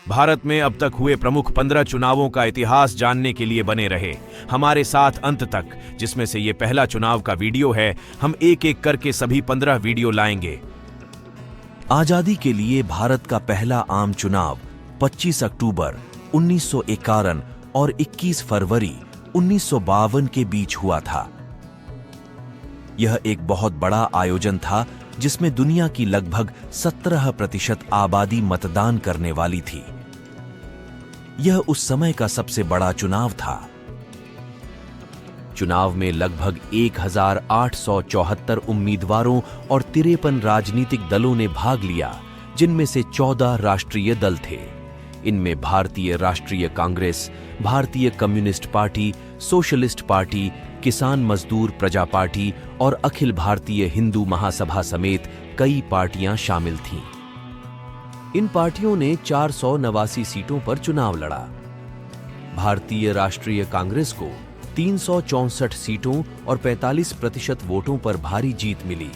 भारत में अब तक हुए प्रमुख 15 चुनावों का इतिहास जानने के लिए बने रहे हमारे साथ अंत तक, जिसमें से ये पहला चुनाव का वीडियो है। हम एक एक करके सभी 15 वीडियो लाएंगे। आजादी के लिए भारत का पहला आम चुनाव 25 अक्टूबर 1951 और 21 फरवरी 1952 के बीच हुआ था। यह एक बहुत बड़ा आयोजन था जिसमें दुनिया की लगभग 17% आबादी मतदान करने वाली थी। यह उस समय का सबसे बड़ा चुनाव था। चुनाव में लगभग 1874 उम्मीदवारों और 53 राजनीतिक दलों ने भाग लिया, जिनमें से 14 राष्ट्रीय दल थे। इनमें भारतीय राष्ट्रीय कांग्रेस, भारतीय कम्युनिस्ट पार्टी, सोशलिस्ट पार्टी, किसान मजदूर प्रजा पार्टी और अखिल भारतीय हिंदू महासभा समेत कई पार्टियां शामिल थीं। इन पार्टियों ने 489 सीटों पर चुनाव लड़ा। भारतीय राष्ट्रीय कांग्रेस को 364 सीटों और 45% वोटों पर भारी जीत मिली।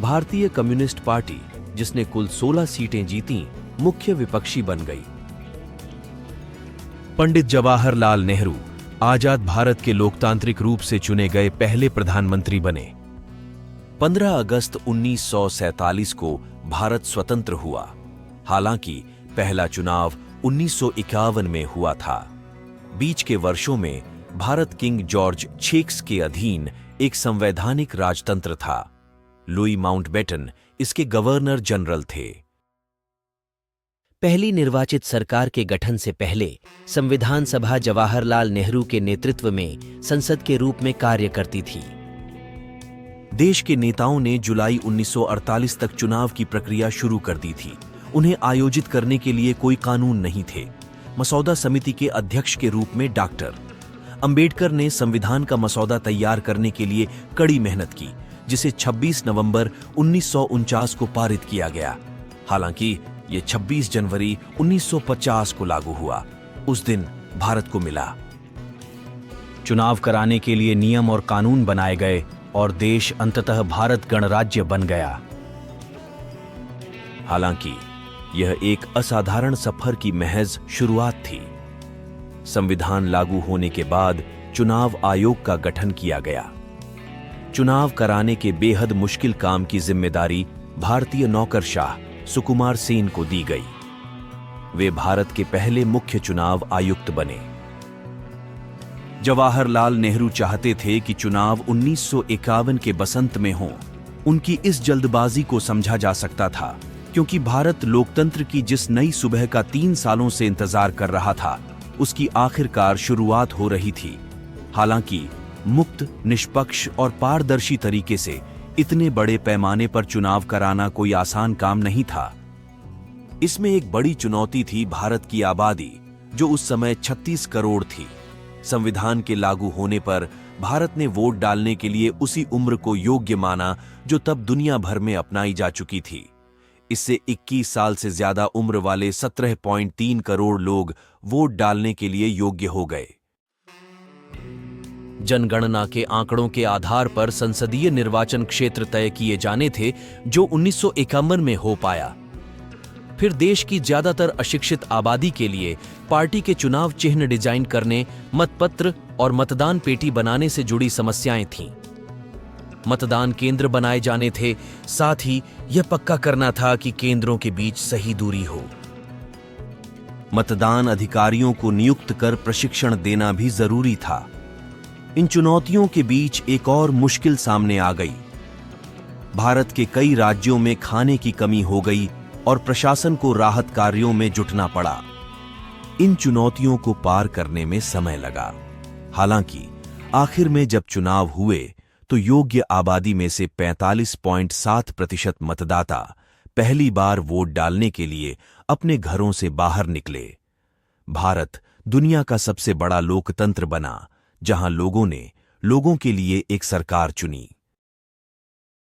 भारतीय कम्युनिस्ट पार्टी, जिसने कुल 16 सीटें जीतीं, मुख्य विपक्षी बन गई। पंडित जवाहरलाल नेहरू आजाद भारत के लोकतांत्रिक रूप से चुने गए पहले प्रधानमंत्री बने। 15 अगस्त 1947 को भारत स्वतंत्र हुआ। हालांकि पहला चुनाव 1951 में हुआ था। बीच के वर्षों में भारत किंग जॉर्ज छह के अधीन एक संवैधानिक राजतंत्र था। लुई माउंटबेटन इसके गवर्नर जनरल थे। पहली निर्वाचित सरकार के गठन से पहले संविधान सभा जवाहरलाल नेहरू के नेतृत्व में संसद के रूप में कार्य करती थी। देश के नेताओं ने जुलाई 1948 तक चुनाव की प्रक्रिया शुरू कर दी थी। उन्हें आयोजित करने के लिए कोई कानून नहीं थे। मसौदा समिति के अध्यक्ष के रूप में डॉक्टर अंबेडकर ने संविधान का मसौदा तैयार करने के लिए कड़ी मेहनत की, जिसे 26 नवंबर 1949 को पारित किया गया। हालांकि ये 26 जनवरी 1950 को लागू हुआ। उस दिन भारत को मिला। चुनाव कराने के लिए नियम और कानून बनाए गए और देश अंततः भारत गणराज्य बन गया। हालांकि यह एक असाधारण सफर की महज शुरुआत थी। संविधान लागू होने के बाद चुनाव आयोग का गठन किया गया। चुनाव कराने के बेहद मुश्किल काम की जिम्मेदारी भारतीय नौकरशाह सुकुमार सेन को दी गई। वे भारत के पहले मुख्य चुनाव आयुक्त बने। जवाहरलाल नेहरू चाहते थे कि चुनाव 1951 के बसंत में हो। उनकी इस जल्दबाजी को समझा जा सकता था, क्योंकि भारत लोकतंत्र की जिस नई सुबह का 3 सालों से इंतजार कर रहा था, उसकी आखिरकार शुरुआत हो रही थी। हालांकि मुक्त, निष्पक्ष और पारदर्शी तरीके से इतने बड़े पैमाने पर चुनाव कराना कोई आसान काम नहीं था। इसमें एक बड़ी चुनौती थी भारत की आबादी, जो उस समय 36 करोड़ थी। संविधान के लागू होने पर भारत ने वोट डालने के लिए उसी उम्र को योग्य माना जो तब दुनिया भर में अपनाई जा चुकी थी। इससे 21 साल से ज्यादा उम्र वाले 17.3 करोड़ लोग वोट डालने के लिए योग्य हो गए। जनगणना के आंकड़ों के आधार पर संसदीय निर्वाचन क्षेत्र तय किए जाने थे, जो 1951 में हो पाया। फिर देश की ज्यादातर अशिक्षित आबादी के लिए पार्टी के चुनाव चिन्ह डिजाइन करने, मतपत्र और मतदान पेटी बनाने से जुड़ी समस्याएं थीं। मतदान केंद्र बनाए जाने थे, साथ ही यह पक्का करना था कि केंद्रों के बीच सही दूरी हो। मतदान अधिकारियों को नियुक्त कर प्रशिक्षण देना भी जरूरी था। इन चुनौतियों के बीच एक और मुश्किल सामने आ गई। भारत के कई राज्यों में खाने की कमी हो गई और प्रशासन को राहत कार्यों में जुटना पड़ा। इन चुनौतियों को पार करने में समय लगा। हालांकि आखिर में जब चुनाव हुए तो योग्य आबादी में से 45.7% मतदाता पहली बार वोट डालने के लिए अपने घरों से बाहर निकले। भारत दुनिया का सबसे बड़ा लोकतंत्र बना, जहां लोगों ने लोगों के लिए एक सरकार चुनी।